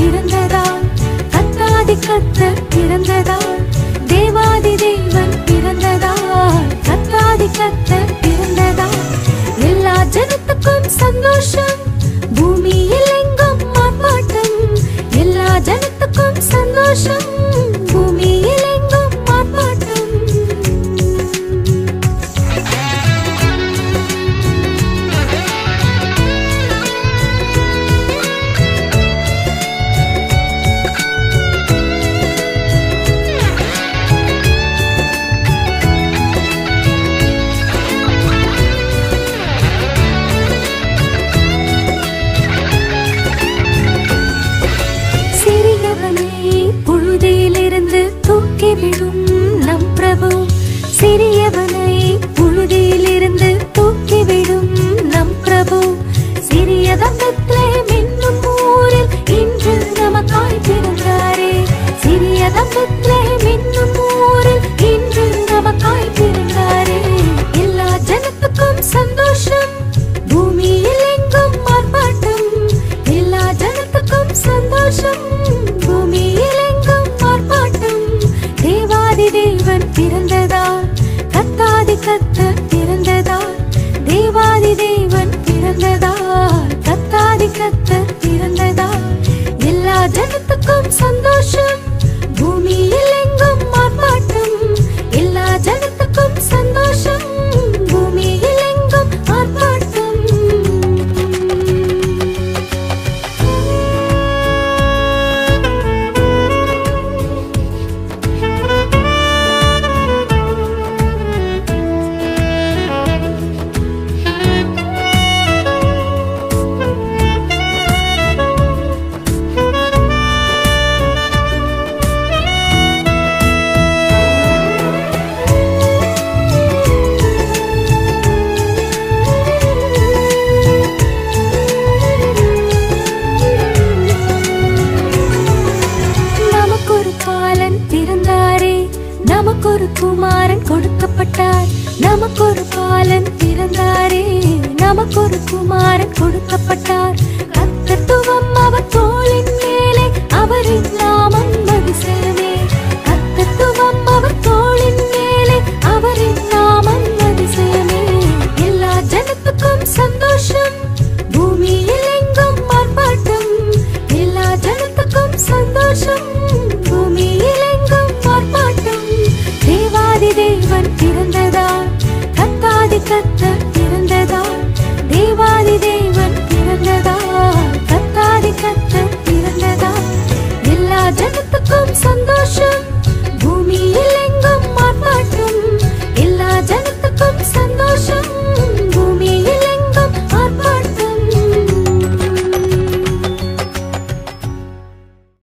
பிறந்ததால், கத்தாதி கத்தர் பிறந்ததால், தேவாதி தேவன் பிறந்ததால், கத்தாதி கத்தர் பிறந்ததால், எல்லா ஜனத்துக்கும் சந்தோஷம், பூமியில் எங்கும் ஆர்ப்பாட்டம். எல்லா ஜனத்துக்கும் சந்தோஷம், பூமியில் எங்கும் ஆர்ப்பாட்டம். தூக்கிவிடும் நம் பிரபு, சிறியவனை புழுதியிலிருந்து தூக்கிவிடும் நம் பிரபு. சிறியதம் பெத்லெஹேம் என்னும் ஊரில் இன்று நமக்காய் பிறந்தாரே. சிறியதம் பெத்லெஹேம் என்னும் ஊரில் இன்று நமக்காய் பிறந்தாரே. எல்லா ஜனத்துக்கும் சந்தோஷம், பூமியில் எங்கும் ஆர்ப்பாட்டம். எல்லா ஜனத்துக்கும் சந்தோஷம், பூமியில் எங்கும் ஆர்ப்பாட்டம். தேவாதி தேவன் பிறந்ததால், கத்தாதி கத்தர் பிறந்ததால், தேவாதி தேவன் பிறந்ததால், கத்தாதி கத்தர் பிறந்ததால், எல்லா ஜனத்துக்கும் சந்தோஷம், பூமியில் எங்கும் ஆர்ப்பாட்டம். எல்லா ஜனத்துக்கும் சந்தோஷம், பூமியில் எங்கும் ஆர்ப்பாட்டம். நமக்கொரு குமாரன் கொடுக்கப்பட்டார். நமக்கொரு பாலன் பிறந்தாரே, நமக்கொரு குமாரன் கொடுக்கப்பட்டார்.